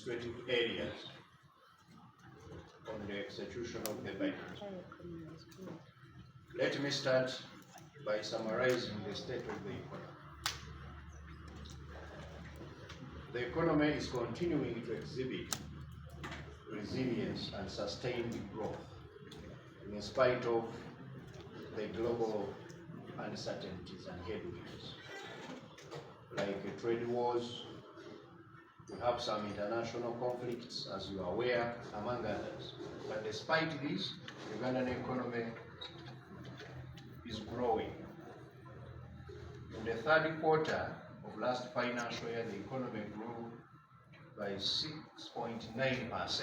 administrative areas on the execution of the budget. Let me start by summarizing the state of the economy. The economy is continuing to exhibit resilience and sustained growth in spite of the global uncertainties and headwinds, like trade wars. We have some international conflicts, as you are aware, among others. But despite this, the Ugandan economy is growing. In the third quarter of last financial year, the economy grew by 6.9%.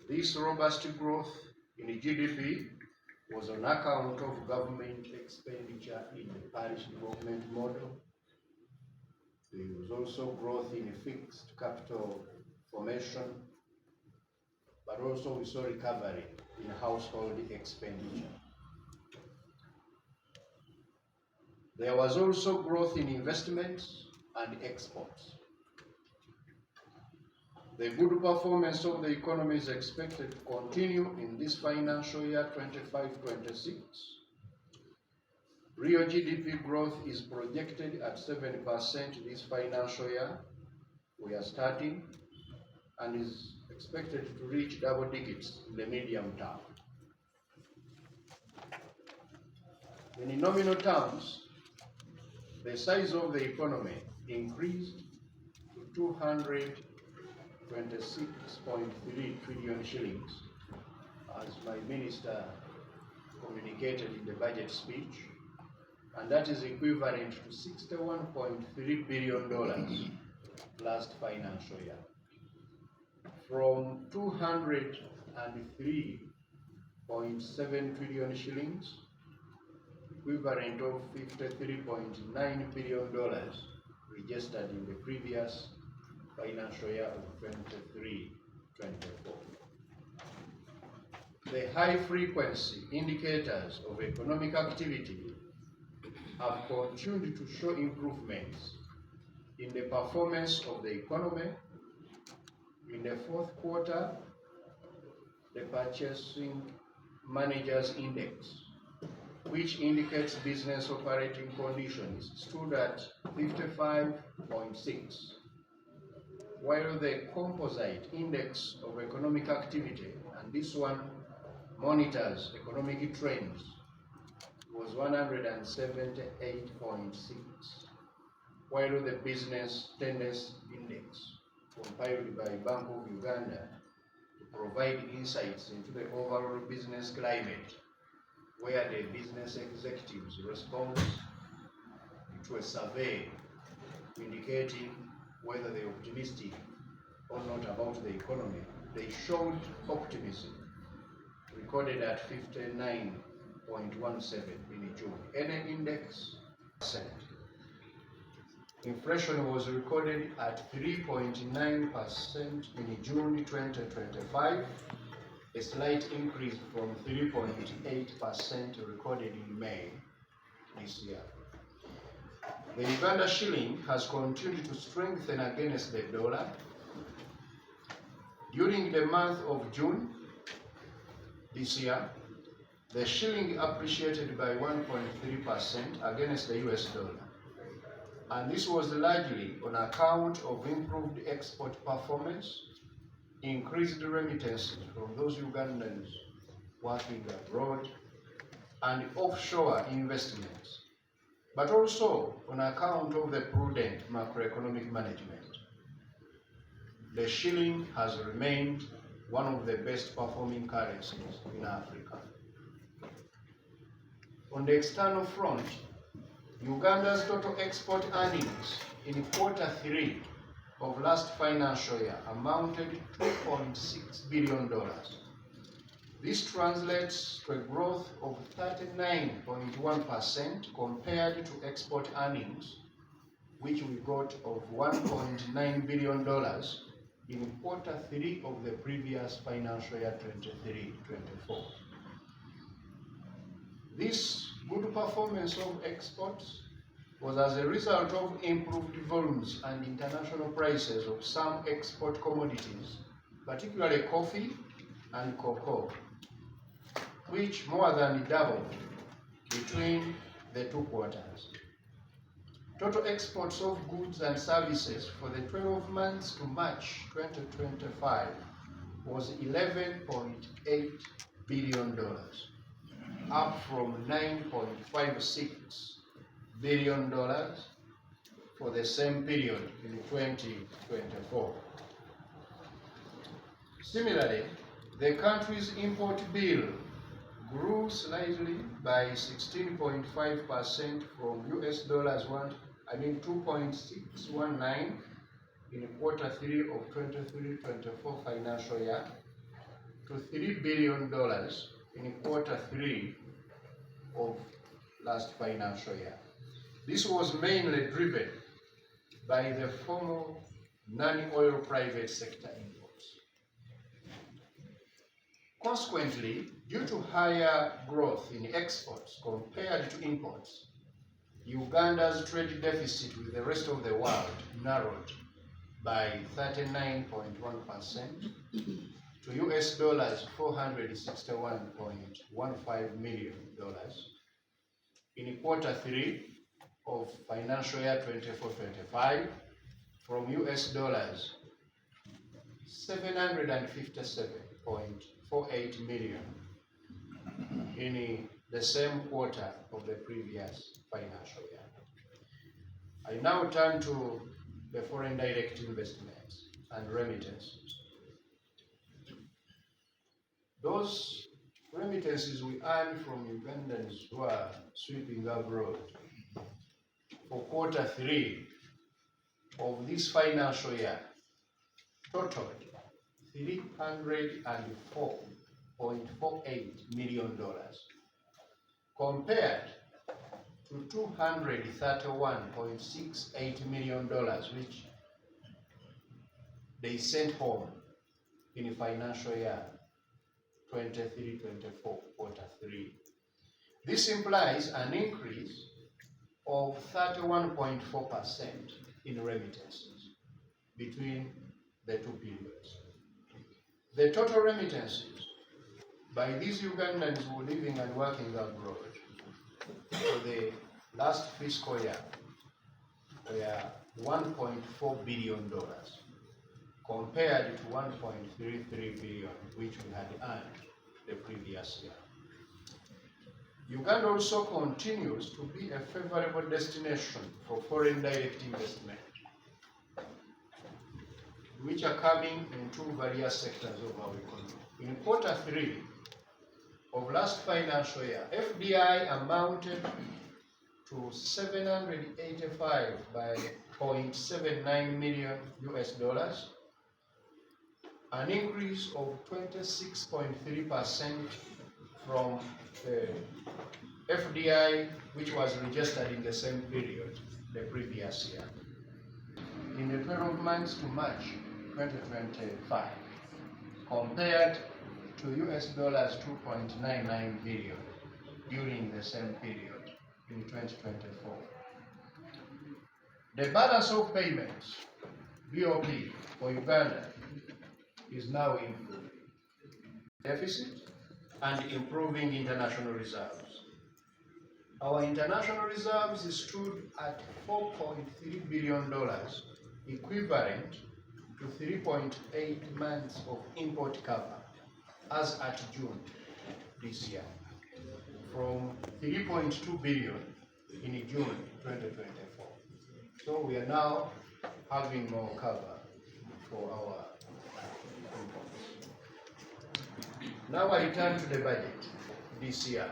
This robust growth in GDP was on account of government expenditure in the parish development model. There was also growth in fixed capital formation, but also we saw recovery in household expenditure. There was also growth in investments and exports. The good performance of the economy is expected to continue in this financial year 25-26. Real GDP growth is projected at 7% this financial year we are starting, and is expected to reach double digits in the medium term. In nominal terms, the size of the economy increased to 226.3 trillion shillings, as my minister communicated in the budget speech, and that is equivalent to $61.3 billion last financial year, from 203.7 trillion shillings, equivalent of $53.9 billion registered in the previous financial year of 23-24. The high frequency indicators of economic activity have continued to show improvements in the performance of the economy. In the fourth quarter, the Purchasing Managers Index, which indicates business operating conditions, stood at 55.6, while the Composite Index of Economic Activity, and this one monitors economic trends, was 178.6, while the Business Tendency Index, compiled by Bank of Uganda to provide insights into the overall business climate, where the business executives respond to a survey indicating whether they are optimistic or not about the economy, they showed optimism, recorded at 59.17 in June. Any index percent. Inflation was recorded at 3.9% in June 2025, a slight increase from 3.8% recorded in May this year. The Uganda shilling has continued to strengthen against the dollar. During the month of June this year, the shilling appreciated by 1.3% against the US dollar. And this was largely on account of improved export performance, increased remittances from those Ugandans working abroad, and offshore investments, but also on account of the prudent macroeconomic management. The shilling has remained one of the best performing currencies in Africa. On the external front, Uganda's total export earnings in quarter 3 of last financial year amounted to $2.6 billion. This translates to a growth of 39.1% compared to export earnings, which we got of $1.9 billion in quarter 3 of the previous financial year 23-24. This good performance of exports was as a result of improved volumes and international prices of some export commodities, particularly coffee and cocoa, which more than doubled between the two quarters. Total exports of goods and services for the 12 months to March 2025 was $11.8 billion, up from $9.56 billion for the same period in 2024. Similarly, the country's import bill grew slightly by 16.5% from $2.619 in quarter 3 of 23-24 financial year to $3 billion in quarter 3 of last financial year. This was mainly driven by the formal non-oil private sector imports. Consequently, due to higher growth in exports compared to imports, Uganda's trade deficit with the rest of the world narrowed by 39.1% to $461.15 million in quarter 3 of financial year 24-25 from $757.48 million in the same quarter of the previous financial year. I now turn to the foreign direct investments and remittances. Those remittances we earn from Ugandans who are sweeping abroad for quarter 3 of this financial year totaled $304.48 million compared to $231.68 million which they sent home in financial year 23-24 quarter 3. This implies an increase of 31.4% in remittances between the two periods. The total remittances by these Ugandans who are living and working abroad for the last fiscal year were $1.4 billion compared to $1.33 billion which we had earned the previous year. Uganda also continues to be a favorable destination for foreign direct investment, which are coming into various sectors of our economy. In quarter 3 of last financial year, FDI amounted to $785.79 million, an increase of 26.3% from FDI which was registered in the same period the previous year. In the 12 months to March 2025, compared to $2.99 billion during the same period in 2024. The balance of payments, BOP, for Uganda is now improving deficit and improving international reserves. Our international reserves stood at $4.3 billion, equivalent to 3.8 months of import cover as at June this year, from $3.2 billion in June 2024. So we are now having more cover for our imports. Now I return to the budget this year.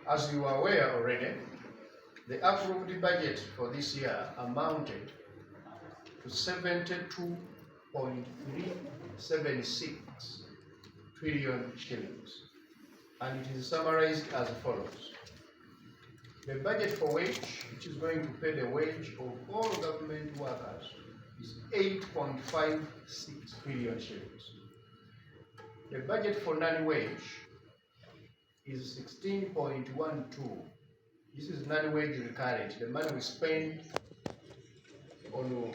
As you are aware already, the approved budget for this year amounted to 72.376 trillion shillings, and it is summarized as follows. The budget for wage, which is going to pay the wage of all government workers, is 8.56 trillion shillings. The budget for non-wage is 16.12 This is non-wage recurrent, the money we spend on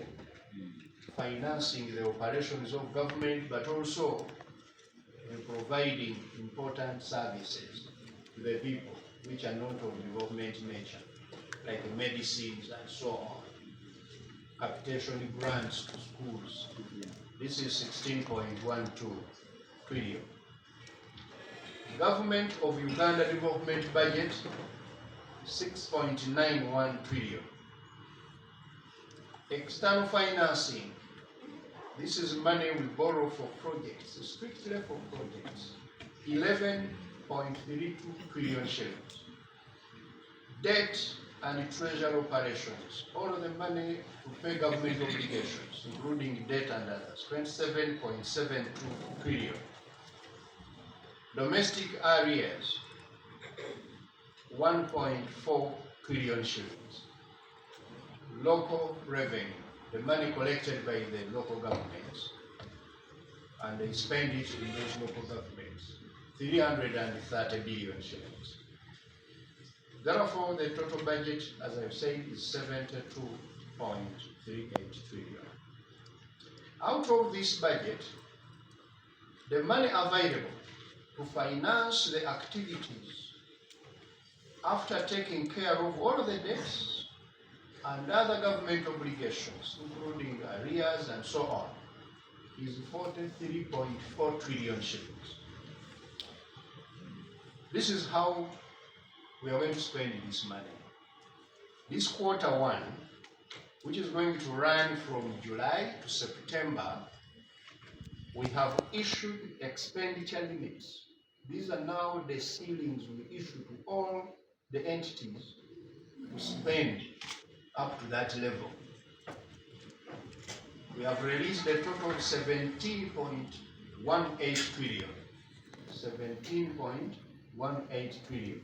financing the operations of government, but also in providing important services to the people which are not of development nature, like medicines and so on, capitation grants to schools. This is 16.12 trillion. Government of Uganda development budget, 6.91 trillion. External financing, this is money we borrow for projects, strictly for projects, 11.32 trillion shillings. Debt and treasury operations, all of the money to pay government obligations, including debt and others, 27.72 trillion. Domestic arrears, 1.4 trillion shillings. Local revenue, the money collected by the local governments, and they spend it in those local governments, 330 billion shillings. Therefore, the total budget, as I've said, is 72.38 trillion. Out of this budget, the money available to finance the activities after taking care of all of the debts and other government obligations, including arrears and so on, is 43.4 trillion shillings. This is how we are going to spend this money. This quarter one, which is going to run from July to September, we have issued expenditure limits. These are now the ceilings we issue to all the entities to spend up to that level. We have released a total of 17.18 trillion. 17.18 trillion.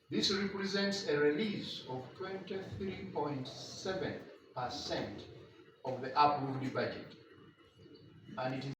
This represents a release of 23.7% of the approved budget, and it is